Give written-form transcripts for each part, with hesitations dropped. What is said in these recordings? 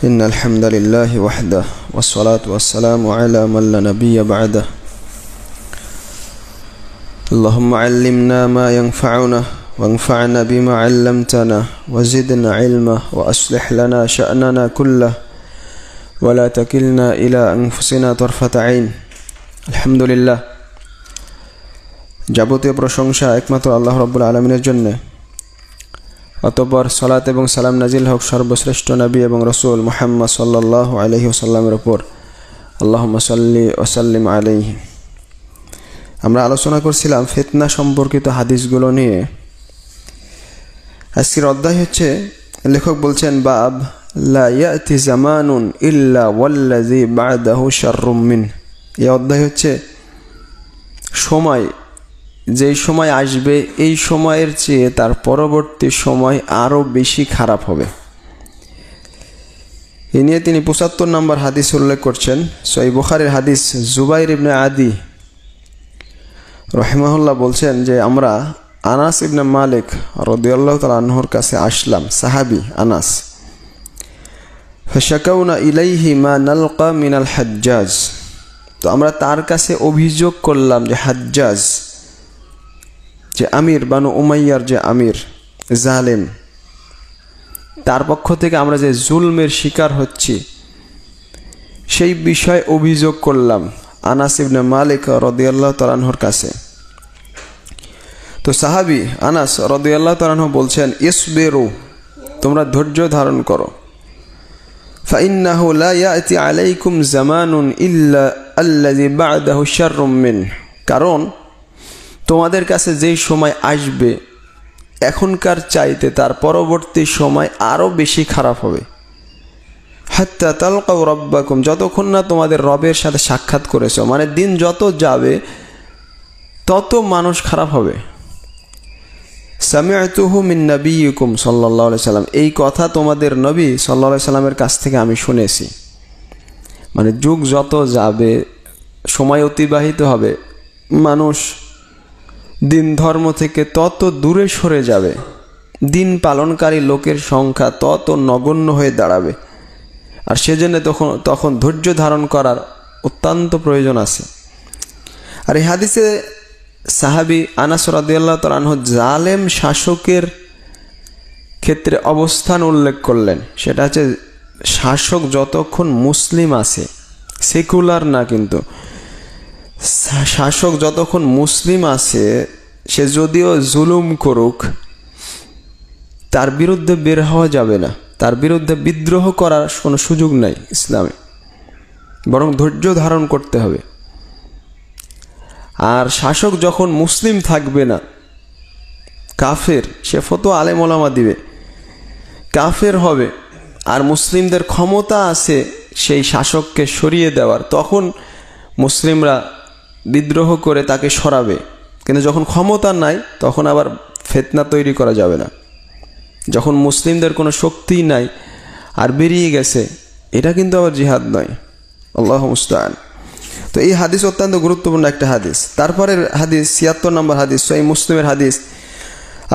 إن الحمد لله وحده والصلاة والسلام على من لا نبي بعده اللهم علمنا ما ينفعنا وانفعنا بما علمتنا وزدنا علما وأصلح لنا شأننا كله ولا تكلنا إلى أنفسنا طرفة عين الحمد لله যাবতীয় প্রশংসা একমাত্র আল্লাহ রাব্বুল আলামিনের জন্য। অতঃপর সালাত এবং সালাম নাজিল হোক সর্বশ্রেষ্ঠ নবী এবং রাসূল মুহাম্মদ সাল্লাল্লাহু আলাইহি ওয়াসাল্লামের উপর। আল্লাহুম্মা সাল্লি ওয়া সাল্লিম আলাইহি। আমরা আলোচনা করছিলাম ফিতনা সম্পর্কিত হাদিসগুলো নিয়ে। আজকের অধ্যায় হচ্ছে, লেখক বলছেন, বাব লা ইয়াতি জামানুন ইল্লা ওয়াল্লাযী বা'দাহু শাররুম মিন। এই অধ্যায় হচ্ছে সময়, যেই সময় আসবে এই সময়ের চেয়ে তার পরবর্তী সময় আরও বেশি খারাপ হবে। এ নিয়ে তিনি ৭৫ নম্বর হাদিস উল্লেখ করছেন। সহিহ বুখারীর হাদিস। জুবাইর ইবনে আদি রাহিমাহুল্লাহ বলছেন যে আমরা আনাস ইবনে মালিক রাদিয়াল্লাহু তাআলা আনহুর কাছে আসলাম, সাহাবী আনাস। ফাশাকাউনা ইলাইহি মা নালকা মিনাল হাজ্জাজ। তো আমরা তার কাছে অভিযোগ করলাম যে হাজ্জাজ, যে আমির বানু উমাইয়ার যে আমির জালেম, তার পক্ষ থেকে আমরা যে জুলমের শিকার হচ্ছি সেই বিষয়ে অভিযোগ করলাম আনাস ইবনে মালিক রাদিয়াল্লাহু তাআলা আনহুর কাছে। তো সাহাবী আনাস রাদিয়াল্লাহু তাআলা আনহু বলছেন, ইসবিরু, তোমরা ধৈর্য ধারণ করো। ফাইন্নাহু লা ইয়াতি আলাইকুম জামানুন ইল্লা আল্লাযী বা'দাহু শাররুম মিন। কারণ তোমাদের কাছে যেই সময় আসবে এখনকার চাইতে তার পরবর্তী সময় আরও বেশি খারাপ হবে। হাত্তা তালকাউ রাব্বাকুম, যতক্ষণ না তোমাদের রবের সাথে সাক্ষাৎ করেছো। মানে দিন যত যাবে তত মানুষ খারাপ হবে। সামি'তুহু মিন নাবিয়িকুম সাল্লাল্লাহু আলাইহি সাল্লাম, এই কথা তোমাদের নবী সাল্লাল্লাহু আলাইহি সাল্লামের কাছ থেকে আমি শুনেছি। মানে যুগ যত যাবে, সময় অতিবাহিত হবে, মানুষ দিন ধর্ম থেকে তত দূরে সরে যাবে, দিন পালনকারী লোকের সংখ্যা তত নগণ্য হয়ে দাঁড়াবে। আর সেজন্য তখন ধৈর্য ধারণ করার অত্যন্ত প্রয়োজন আছে। আর এই হাদিসে সাহাবী আনাস রাদিয়াল্লাহু তাআলা আনহু জালেম শাসকের ক্ষেত্রে অবস্থান উল্লেখ করলেন। সেটা হচ্ছে শাসক যতক্ষণ মুসলিম আছে, সেকুলার না, কিন্তু শাসক যতক্ষণ মুসলিম আছে, সে যদিও জুলুম করুক তার বিরুদ্ধে বের হওয়া যাবে না, তার বিরুদ্ধে বিদ্রোহ করার কোনো সুযোগ নাই ইসলামে, বরং ধৈর্য ধারণ করতে হবে। আর শাসক যখন মুসলিম থাকবে না, কাফের, সে ফতোয়া আলেম ওলামা দিবে, কাফের হবে, আর মুসলিমদের ক্ষমতা আছে সেই শাসককে সরিয়ে দেওয়ার, তখন মুসলিমরা বিদ্রোহ করে তাকে সরাবে। কিন্তু যখন ক্ষমতা নাই তখন আবার ফিতনা তৈরি করা যাবে না। যখন মুসলিমদের কোনো শক্তি নাই আর বেরিয়ে গেছে, এটা কিন্তু আবার জিহাদ নয়। আল্লাহু মুস্তাআন। তো এই হাদিস অত্যন্ত গুরুত্বপূর্ণ একটা হাদিস। তারপরের হাদিস ৭৬ নম্বর হাদিস, সহিহ মুসলিমের হাদিস।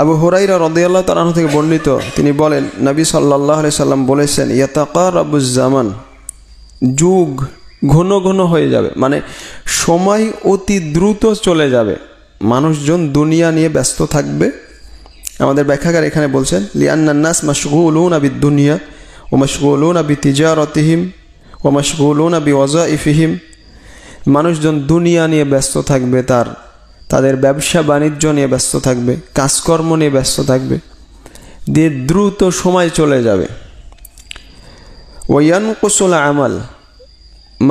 আবু হুরায়রা রাদিয়াল্লাহু তাআলা আনহু থেকে বর্ণিত, তিনি বলেন, নবী সাল্লাল্লাহু আলাইহি সাল্লাম বলেছেন, ইয়াতাকারাবুজ জামান, যুগ ঘন ঘন হয়ে যাবে, মানে সময় অতি দ্রুত চলে যাবে, মানুষজন দুনিয়া নিয়ে ব্যস্ত থাকবে। আমাদের ব্যাখ্যাকার এখানে বলছেন, লিআন্নান নাস মাশগুলুনা বিদ-দুনিয়া ওয়া মাশগুলুনা বিতিজারাতিহিম ওয়া মাশগুলুনা বিওয়াযাইফিহিম। মানুষজন দুনিয়া নিয়ে ব্যস্ত থাকবে, তাদের ব্যবসা বাণিজ্য নিয়ে ব্যস্ত থাকবে, কাজকর্ম নিয়ে ব্যস্ত থাকবে, দিয়ে দ্রুত সময় চলে যাবে। ওয়া ইয়ানকুসুল আমাল,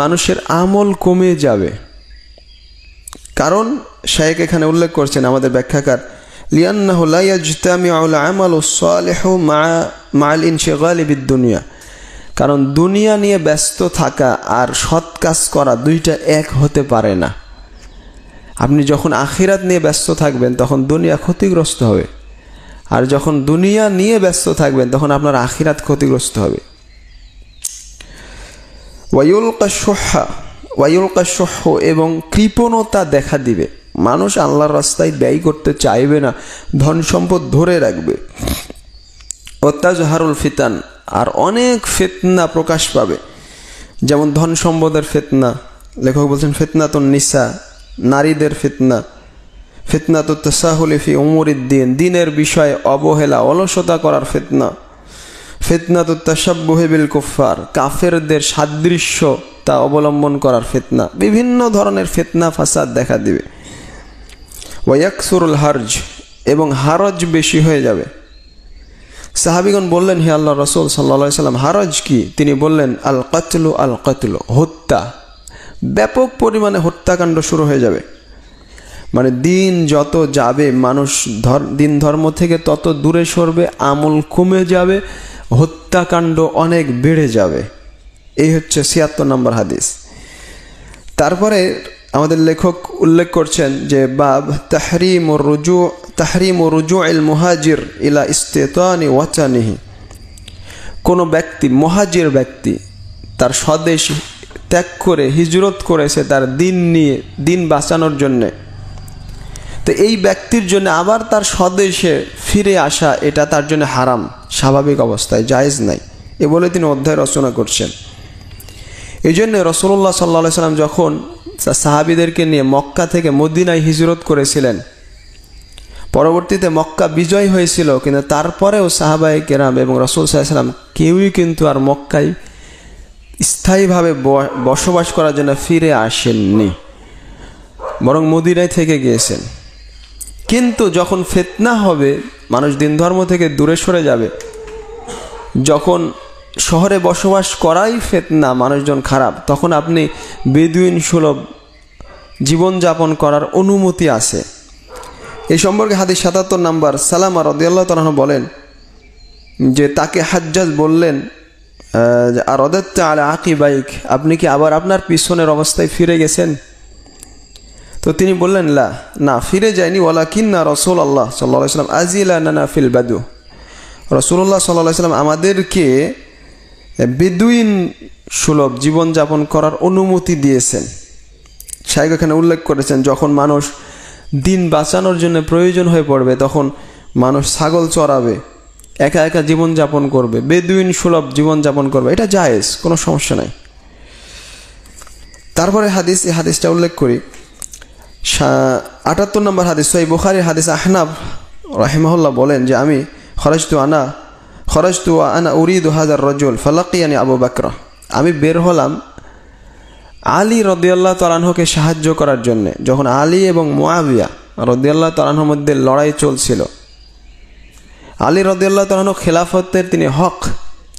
মানুষের আমল কমে যাবে। কারণ শায়েখ এখানে উল্লেখ করছেন, আমাদের ব্যাখ্যাকার, লিআন্নাহু লা ইয়াজতামিউল আমালুস সালিহু মা'আল ইনশিগালি বিদ-দুনিয়া। কারণ দুনিয়া নিয়ে ব্যস্ত থাকা আর সৎ কাজ করা দুইটা এক হতে পারে না। আপনি যখন আখিরাত নিয়ে ব্যস্ত থাকবেন তখন দুনিয়া ক্ষতিগ্রস্ত হবে, আর যখন দুনিয়া নিয়ে ব্যস্ত থাকবেন তখন আপনার আখিরাত ক্ষতিগ্রস্ত হবে। ওয়ায়ুলকা শুহ, এবং কৃপণতা দেখা দিবে। মানুষ আল্লাহর রাস্তায় ব্যয় করতে চাইবে না, ধন সম্পদ ধরে রাখবে। ওয়াতাজহারুল ফিতান, আর অনেক ফিতনা প্রকাশ পাবে, যেমন ধন সম্পদের ফিতনা, লেখক বলছেন ফিতনাতুন নিসা, নারীদের ফিতনা, ফিতনাতুত তাসাহুলি ফি উমুরিদ্দিন, দিনের বিষয়ে অবহেলা অলসতা করার ফিতনা, ফিতনাতুত তাশাব্বুহি বিল কুফফার, কাফেরদের সাদৃশ্য তা অবলম্বন করার ফিতনা, বিভিন্ন ধরনের ফিতনা ফাসাদ দেখা দিবে। ওয়ায়াকসুরুল হারজ, এবং হারজ বেশি হয়ে যাবে। সাহাবীগণ বললেন, হে আল্লাহর রাসূল সাল্লাল্লাহু আলাইহি সাল্লাম, হারজ কি? তিনি বললেন, আল কাতলু, হত্যা, ব্যাপক পরিমাণে হত্যাকাণ্ড শুরু হয়ে যাবে। মানে দিন যত যাবে, মানুষ দিন ধর্ম থেকে তত দূরে সরবে, আমল কমে যাবে, হত্যাকাণ্ড অনেক বেড়ে যাবে। এই হচ্ছে ৭৬ নম্বর হাদিস। তারপরে আমাদের লেখক উল্লেখ করছেন যে বাব তাহরিমু রুজু'ইল মুহাজির ইলা ইস্তিতানি ওয়াতানিহি, কোনো ব্যক্তি, মুহাজির ব্যক্তি, তার স্বদেশ ত্যাগ করে হিজরত করেছে তার দিন নিয়ে, দিন বাঁচানোর জন্যে, তো এই ব্যক্তির জন্য আবার তার স্বদেশে ফিরে আসা এটা তার জন্য হারাম, স্বাভাবিক অবস্থায় জায়েজ নাই, এ বলে তিনি অধ্যায় রচনা করছেন। এই জন্য রাসূলুল্লাহ সাল্লাল্লাহু আলাইহি সাল্লাম যখন সাহাবীদেরকে নিয়ে মক্কা থেকে মদিনায় হিজরত করেছিলেন, পরবর্তীতে মক্কা বিজয় হয়েছিল, কিন্তু তারপরেও সাহাবায়ে কেরাম এবং রাসূল সাল্লাল্লাহু আলাইহি সাল্লাম কেউই কিন্তু আর মক্কায় স্থায়ীভাবে বসবাস করার জন্য ফিরে আসেননি, বরং মদিনায় থেকে গিয়েছেন। কিন্তু যখন ফিতনা হবে, মানুষ দিন ধর্ম থেকে দূরে সরে যাবে, যখন শহরে বসবাস করাই ফিতনা, মানুষজন খারাপ, তখন আপনি বেদুইন সুলভ জীবনযাপন করার অনুমতি আছে। এই সম্পর্কে হাদিস ৭৭ নম্বর, সালামা রাদিয়াল্লাহু তাআলা আনহু বলেন যে তাকে হাজ্জাজ বললেন, আর আদাত্তা আলা আকিবাইক, আপনি কি আবার আপনার পিছনের অবস্থায় ফিরে গেছেন? তো তিনি বললেন, না ফিরে যায়নি, ওয়ালাকিন্না রাসূলুল্লাহ সাল্লাল্লাহু আলাইহি ওয়াসাল্লাম আজিলানা ফিল বাদু, রাসূলুল্লাহ সাল্লাল্লাহু আলাইহি ওয়াসাল্লাম আমাদেরকে বেদুইন সুলভ জীবনযাপন করার অনুমতি দিয়েছেন। শাইখ এখানে উল্লেখ করেছেন, যখন মানুষ দিন বাঁচানোর জন্য প্রয়োজন হয়ে পড়বে, তখন মানুষ ছাগল চড়াবে, একা একা জীবনযাপন করবে, বেদুইন সুলভ জীবনযাপন করবে, এটা জায়েজ, কোনো সমস্যা নাই। তারপরে হাদিস, এই হাদিসটা উল্লেখ করি, ৭৮ নম্বর হাদিস, সহিহ বুখারীর হাদিস। আহনাব রাহিমাহুল্লাহ বলেন যে আমি খরাজতু আনা উরিদু হাযার রাজুল ফালাকিয়ানি আবু বকর, আমি বের হলাম আলী রাদিয়াল্লাহু তাআলা আনহুকে সাহায্য করার জন্য, যখন আলী এবং মুআবিয়া রাদিয়াল্লাহু তাআলা আনহুর মধ্যে লড়াই চলছিল। আলী রাদিয়াল্লাহু তাআলা আনহু খেলাফতের তিনি হক,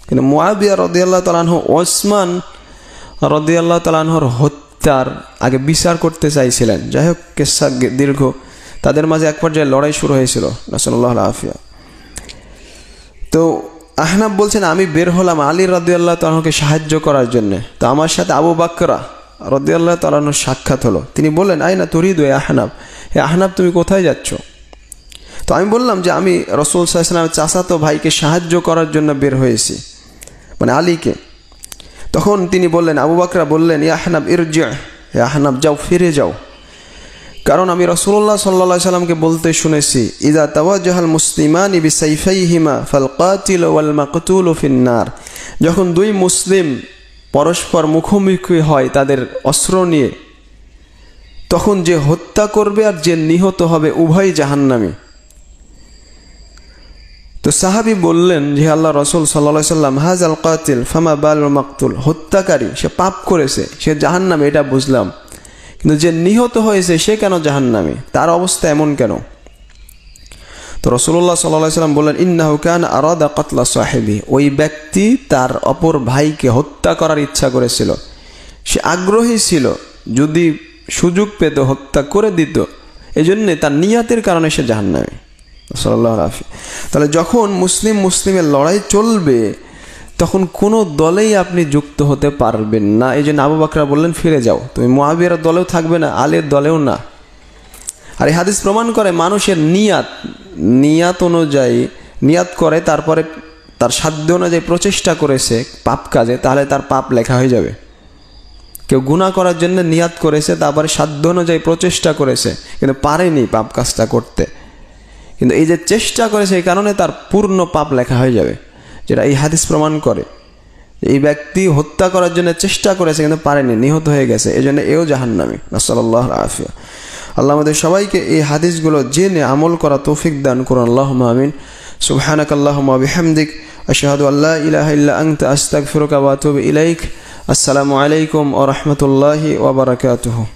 কিন্তু মুআবিয়া রাদিয়াল্লাহু তাআলা আনহু ওসমান রাদিয়াল্লাহু তাআলা আনহুর হত্যার আগে বিচার করতে চাইছিলেন। যাই হোক, কিসসা দীর্ঘ, তাদের মাঝে এক পর্যায়ে লড়াই শুরু হয়েছিল, নাসাল্লাহু আফিয়া। তো আহনাব বলছেন আমি বের হলাম আলী রাদিয়াল্লাহু তাআলা আনহুকে সাহায্য করার জন্য, তো আমার সাথে আবু বকর রাদিয়াল্লাহু তাআলা আনহুর সাক্ষাৎ হলো। তিনি বললেন, আইনা তুরিদু ইয়া আহনাব, হে আহনাব তুমি কোথায় যাচ্ছ? তো আমি বললাম যে আমি রাসূল সাল্লাল্লাহু আলাইহি ওয়াসাল্লামের চাচাতো ভাইকে সাহায্য করার জন্য বের হয়েছি, মানে আলীকে। তখন তিনি বললেন, আবু বকর বললেন, ইয়া আহনাব ইরজি', হে আহনাব যাও, ফিরে যাও, কারণ আমি রাসূলুল্লাহ সাল্লাল্লাহু আলাইহি ওয়াসাল্লামকে বলতে শুনেছি, ইযা তাওয়াজ্জাহাল মুসলিমানি বিসাইফাইহিমা ফাল কাতিল ওয়াল মাকতুল ফিন নার, যখন দুই মুসলিম পরস্পর মুখোমুখি হয় তাদের অস্ত্র নিয়ে, তখন যে হত্যা করবে আর যে নিহত হবে উভয়ই জাহান্নামী। তো সাহাবী বললেন যে আল্লাহর রাসূল সাল্লাল্লাহু আলাইহি ওয়াসাল্লাম, হাযাল কাতিল ফামা বালুল মাকতুল, হত্যাকারী সে পাপ করেছে, সে জাহান্নামী, এটা বুঝলাম, কিন্তু যে নিহত হয়েছে সে কেন জাহান্নামী, তার অবস্থা এমন কেন? তো রাসূলুল্লাহ সাল্লাল্লাহু আলাইহি ওয়াসাল্লাম বললেন, ইন্নাহু কানা আরাদা কাতলা সাহিবি, ওই ব্যক্তি তার অপর ভাইকে হত্যা করার ইচ্ছা করেছিল, সে আগ্রহী ছিল, যদি সুযোগ পেত হত্যা করে দিত, এজন্য তার নিয়াতের কারণে সে জাহান্নামী। সাল্লাল্লাহু আলাইহি। তাহলে যখন মুসলিমের লড়াই চলবে, তখন কোনো দলেই আপনি যুক্ত হতে পারবেন না। এই জন্য আবু বকর বললেন, ফিরে যাও, তুমি মুআবিয়ার দলেও থাকবে না, আলীর দলেও না। আর এই হাদিস প্রমাণ করে মানুষের নিয়াত অনুযায়ী নিয়াত করে, তারপরে তার সাধ্য অনুযায়ী প্রচেষ্টা করেছে পাপ কাজে, তাহলে তার পাপ লেখা হয়ে যাবে। কেউ গুনাহ করার জন্য নিয়াত করেছে, তারপরে সাধ্য অনুযায়ী প্রচেষ্টা করেছে, কিন্তু পারেনি পাপ কাজটা করতে, কিন্তু এই যে চেষ্টা করেছে এই কারণে তার পূর্ণ পাপ লেখা হয়ে যাবে। যেটা এই হাদিস প্রমাণ করে। এই ব্যক্তি হত্যা করার জন্য চেষ্টা করেছে কিন্তু পারেনি, নিহত হয়ে গেছে, এই জন্য এও জাহান্নামী। নাসাল্লাল্লাহু আফিয়া। আল্লাহ আমাদের সবাইকে এই হাদিসগুলো জেনে আমল করা তৌফিক দান করুন, আল্লাহুম্মা আমিন। সুবহানাকাল্লাহুম্মা বিহামদিক আশহাদু আল্লা ইলাহা ইল্লা আনতা আস্তাগফিরুকা ওয়া আতুবু ইলাইক। আসসালামু আলাইকুম ওয়া রাহমাতুল্লাহি ওয়া বারাকাতুহু।